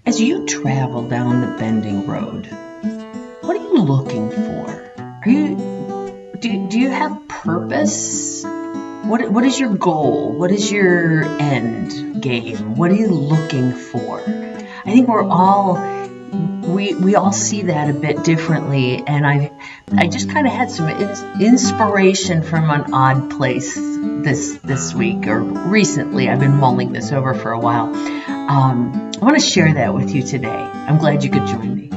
As you travel down the bending road, what are you looking for? Do you have purpose? What is your goal? What is your end game? What are you looking for? I think we all see that a bit differently, and I just kind of had some inspiration from an odd place this week or recently. I've been mulling this over for a while. I want to share that with you today. I'm glad you could join me.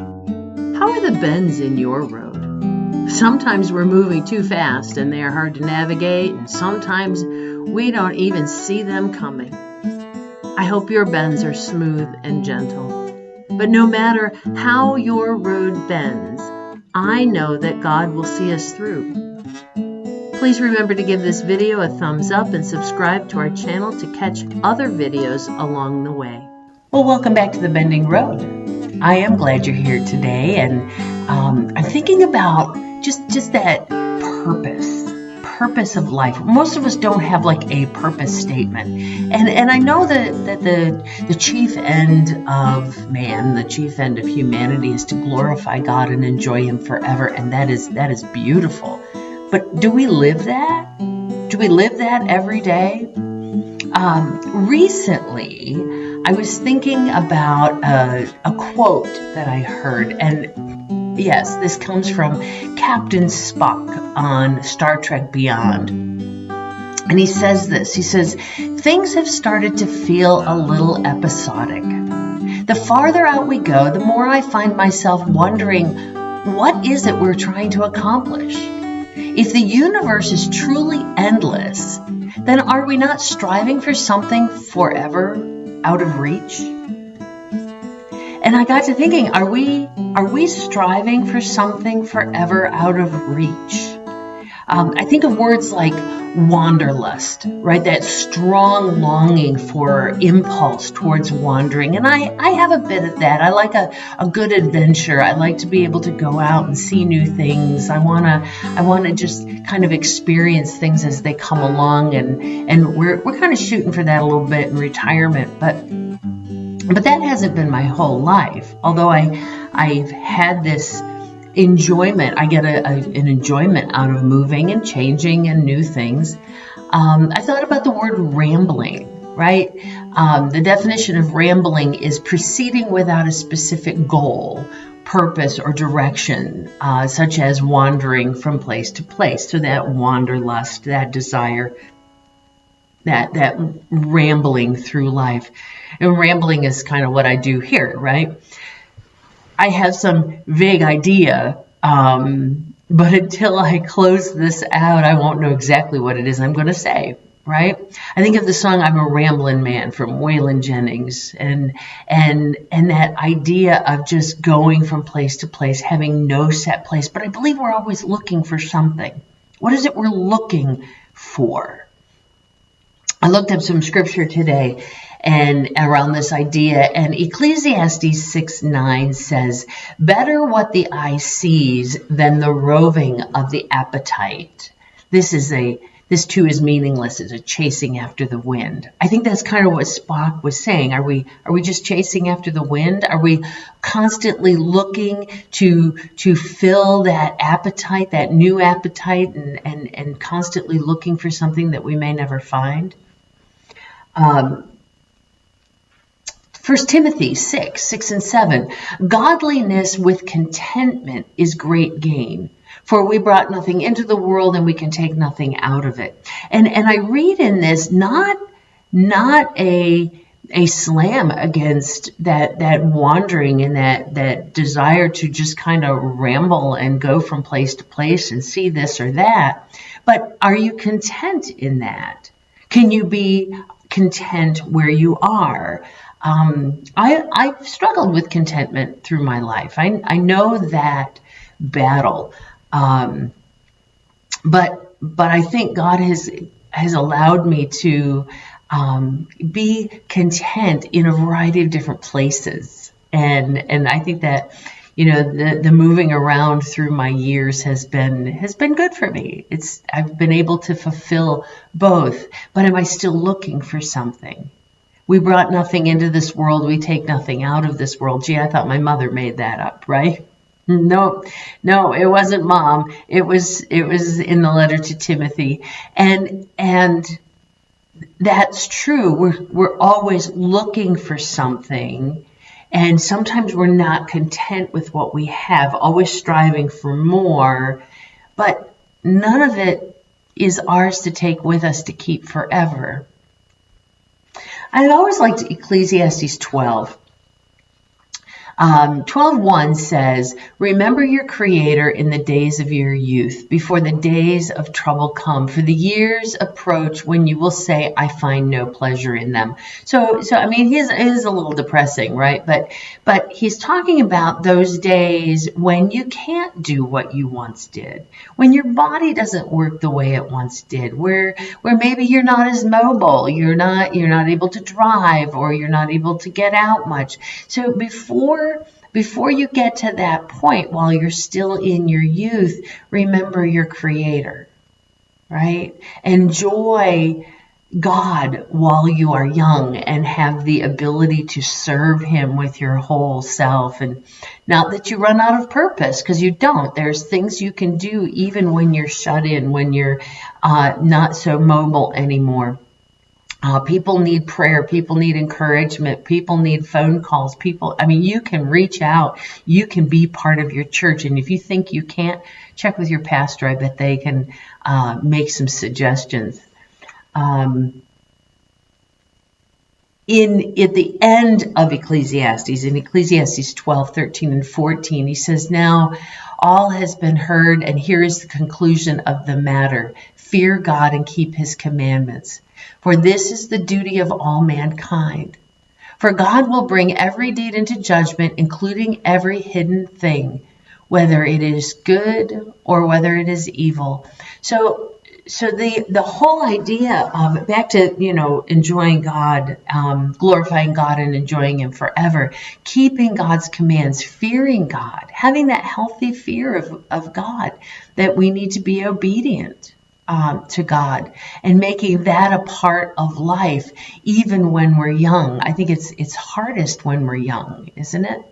How are the bends in your road? Sometimes we're moving too fast and they are hard to navigate, and sometimes we don't even see them coming. I hope your bends are smooth and gentle. But no matter how your road bends, I know that God will see us through. Please remember to give this video a thumbs up and subscribe to our channel to catch other videos along the way. Well, welcome back to the Bending Road. I am glad you're here today, and I'm thinking about just that purpose of life. Most of us don't have like a purpose statement, and I know that the chief end of man, the chief end of humanity, is to glorify God and enjoy Him forever, and that is beautiful. But do we live that? Do we live that every day? Recently, I was thinking about a quote that I heard, and yes, this comes from Captain Spock on Star Trek Beyond. And he says this, he says, "Things have started to feel a little episodic. The farther out we go, the more I find myself wondering, what is it we're trying to accomplish? If the universe is truly endless, then are we not striving for something forever out of reach?" And I got to thinking, are we striving for something forever out of reach? I think of words like wanderlust, right? That strong longing for impulse towards wandering. And I have a bit of that. I like a good adventure. I like to be able to go out and see new things. I wanna just kind of experience things as they come along, and we're kind of shooting for that a little bit in retirement, but that hasn't been my whole life. Although I've had this enjoyment, I get an enjoyment out of moving and changing and new things. I thought about the word rambling, right? The definition of rambling is proceeding without a specific goal, purpose, or direction, such as wandering from place to place. So that wanderlust, that desire, that rambling through life. And rambling is kind of what I do here, right? I have some vague idea, but until I close this out, I won't know exactly what it is I'm going to say, right? I think of the song "I'm a Ramblin' Man" from Waylon Jennings, and that idea of just going from place to place, having no set place. But I believe we're always looking for something. What is it we're looking for? I looked up some scripture today and around this idea, and Ecclesiastes 6:9 says, "Better what the eye sees than the roving of the appetite." This too is meaningless. It's a chasing after the wind. I think that's kind of what Spock was saying. Are we just chasing after the wind? Are we constantly looking to fill that appetite, that new appetite, and constantly looking for something that we may never find? 1 Timothy 6 and 7, "Godliness with contentment is great gain, for we brought nothing into the world and we can take nothing out of it." And I read in this not a slam against that wandering and that desire to just kind of ramble and go from place to place and see this or that, but are you content in that? Can you be content where you are? I've struggled with contentment through my life. I know that battle, but I think God has allowed me to be content in a variety of different places, and I think that the moving around through my years has been good for me. I've been able to fulfill both, but am I still looking for something? We brought nothing into this world. We take nothing out of this world. Gee, I thought my mother made that up, right? No, no, it wasn't Mom. It was in the letter to Timothy. And that's true. We're always looking for something, and sometimes we're not content with what we have, always striving for more, but none of it is ours to take with us to keep forever. I've always liked Ecclesiastes 12. 12:1 says, "Remember your Creator in the days of your youth, before the days of trouble come, for the years approach when you will say, I find no pleasure in them." So I mean, it is a little depressing, right? But he's talking about those days when you can't do what you once did, when your body doesn't work the way it once did, where maybe you're not as mobile, you're not able to drive, or you're not able to get out much. So before you get to that point, while you're still in your youth, remember your Creator, right? Enjoy God while you are young and have the ability to serve Him with your whole self. And not that you run out of purpose, because you don't. There's things you can do even when you're shut in, when you're not so mobile anymore. People need prayer. People need encouragement. People need phone calls. You can reach out. You can be part of your church. And if you think you can't, check with your pastor. I bet they can make some suggestions. At the end of Ecclesiastes, in Ecclesiastes 12, 13, and 14, he says, "Now all has been heard, and here is the conclusion of the matter. Fear God and keep His commandments. For this is the duty of all mankind. For God will bring every deed into judgment, including every hidden thing, whether it is good or whether it is evil." So the whole idea of, back to, enjoying God, glorifying God and enjoying Him forever, keeping God's commands, fearing God, having that healthy fear of God, that we need to be obedient to God, and making that a part of life, even when we're young. I think it's hardest when we're young, isn't it?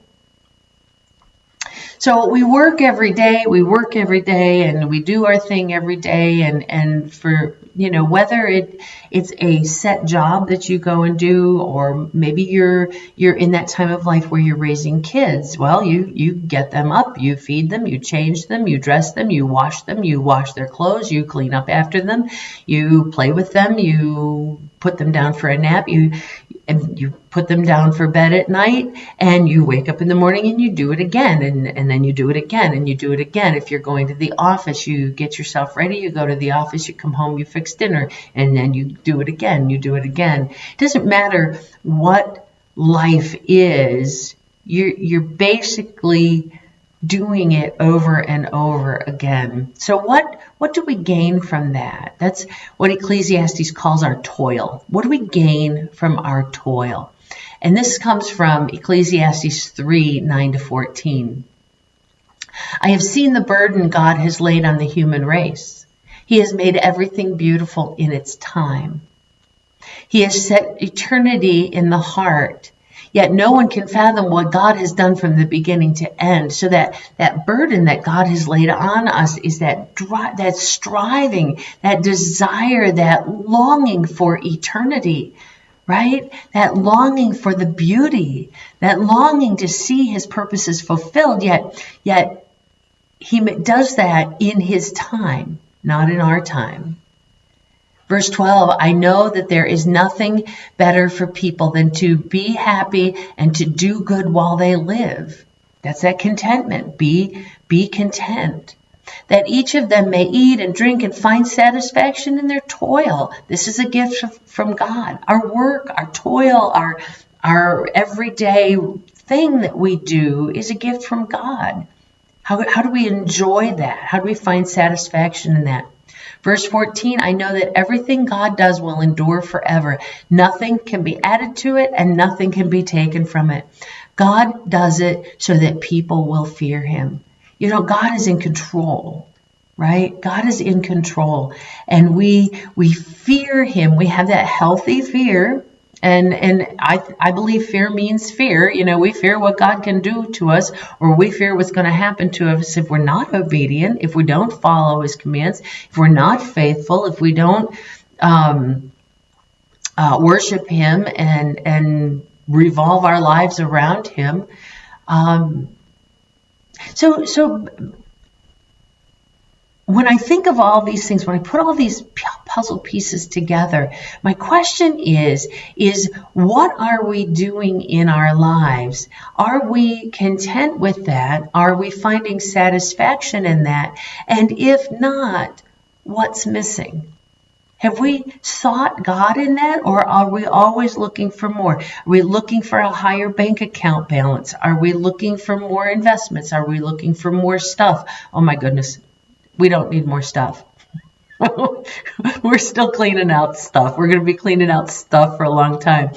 So we work every day, and we do our thing every day, and for, whether it's a set job that you go and do, or maybe you're in that time of life where you're raising kids. Well, you get them up, you feed them, you change them, you dress them, you wash their clothes, you clean up after them, you play with them, you put them down for a nap, you put them down for bed at night, and you wake up in the morning and you do it again, and then you do it again, and you do it again. If you're going to the office, you get yourself ready, you go to the office, you come home, you fix dinner, and then you do it again, It doesn't matter what life is, you're basically doing it over and over again. So what do we gain from that? That's what Ecclesiastes calls our toil. What do we gain from our toil? And this comes from Ecclesiastes 3, 9 to 14. "I have seen the burden God has laid on the human race. He has made everything beautiful in its time. He has set eternity in the heart. Yet no one can fathom what God has done from the beginning to end." So that burden that God has laid on us is that striving, that desire, that longing for eternity, right? That longing for the beauty, that longing to see His purposes fulfilled. Yet He does that in His time, not in our time. Verse 12, "I know that there is nothing better for people than to be happy and to do good while they live." That's that contentment. Be content. "That each of them may eat and drink and find satisfaction in their toil." This is a gift from God. Our work, our toil, our everyday thing that we do is a gift from God. How do we enjoy that? How do we find satisfaction in that? Verse 14, "I know that everything God does will endure forever. Nothing can be added to it, and nothing can be taken from it." God does it so that people will fear Him. God is in control, right? God is in control, and we fear Him. We have that healthy fear, And I believe fear means fear. We fear what God can do to us, or we fear what's going to happen to us if we're not obedient, if we don't follow his commands, if we're not faithful, if we don't worship him and revolve our lives around him. So when I think of all these things, when I put all these puzzle pieces together, my question is what are we doing in our lives? Are we content with that? Are we finding satisfaction in that? And if not, what's missing? Have we sought God in that, or are we always looking for more? Are we looking for a higher bank account balance? Are we looking for more investments? Are we looking for more stuff? Oh my goodness, we don't need more stuff. We're still cleaning out stuff. We're going to be cleaning out stuff for a long time.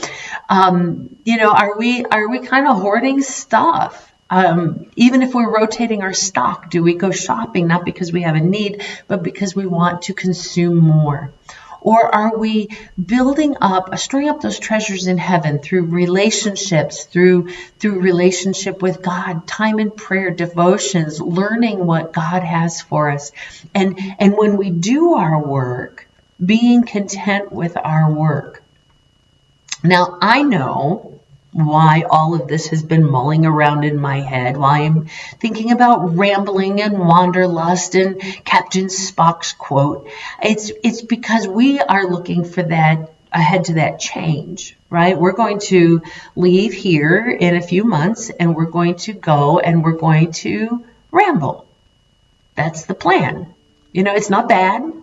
Are we kind of hoarding stuff? Even if we're rotating our stock, do we go shopping not because we have a need, but because we want to consume more? Or are we storing up those treasures in heaven through relationships, through relationship with God, time in prayer, devotions, learning what God has for us? And when we do our work, being content with our work. Now, I know why all of this has been mulling around in my head, why I'm thinking about rambling and wanderlust and Captain Spock's quote. It's because we are looking for that, ahead to that change, right? We're going to leave here in a few months, and we're going to go and we're going to ramble. That's the plan. It's not bad.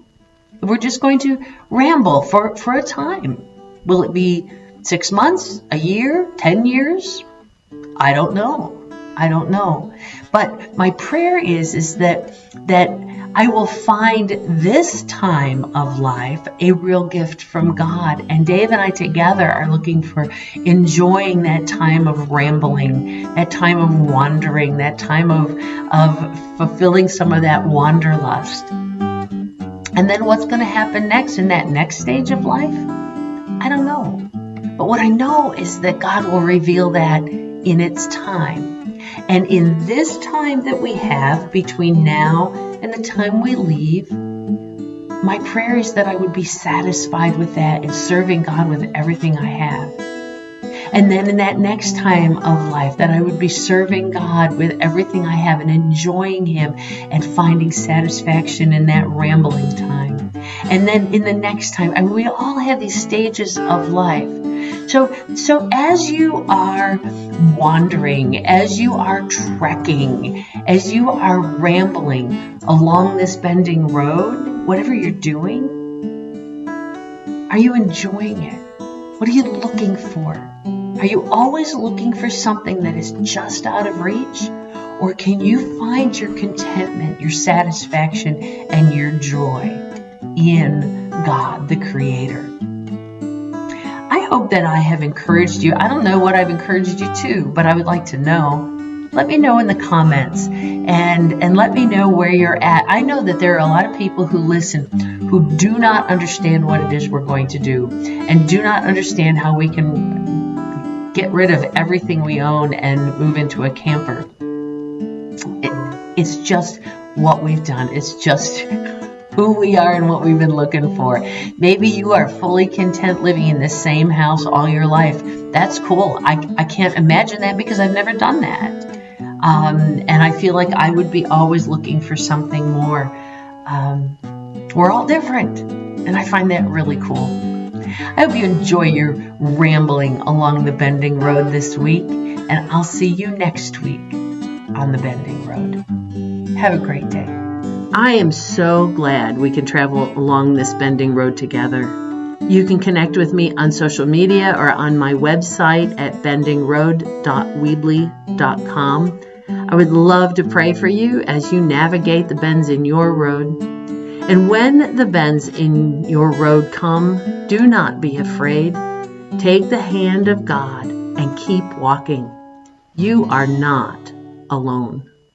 We're just going to ramble for a time. Will it be 6 months, a year, 10 years? I don't know. But my prayer is that I will find this time of life a real gift from God. And Dave and I together are looking for enjoying that time of rambling, that time of wandering, that time of fulfilling some of that wanderlust. And then what's going to happen next in that next stage of life? I don't know. But what I know is that God will reveal that in its time. And in this time that we have between now and the time we leave, my prayer is that I would be satisfied with that and serving God with everything I have. And then in that next time of life, that I would be serving God with everything I have and enjoying him and finding satisfaction in that rambling time. And then in the next time, we all have these stages of life. So as you are wandering, as you are trekking, as you are rambling along this bending road, whatever you're doing, are you enjoying it? What are you looking for? Are you always looking for something that is just out of reach? Or can you find your contentment, your satisfaction, and your joy in God, the Creator? I hope that I have encouraged you. I don't know what I've encouraged you to, but I would like to know. Let me know in the comments and let me know where you're at. I know that there are a lot of people who listen who do not understand what it is we're going to do and do not understand how we can get rid of everything we own and move into a camper. It's just what we've done. It's just who we are and what we've been looking for. Maybe you are fully content living in the same house all your life. That's cool. I can't imagine that because I've never done that. And I feel like I would be always looking for something more. We're all different, and I find that really cool. I hope you enjoy your rambling along the bending road this week, and I'll see you next week on the bending road. Have a great day. I am so glad we can travel along this bending road together. You can connect with me on social media or on my website at bendingroad.weebly.com. I would love to pray for you as you navigate the bends in your road. And when the bends in your road come, do not be afraid. Take the hand of God and keep walking. You are not alone.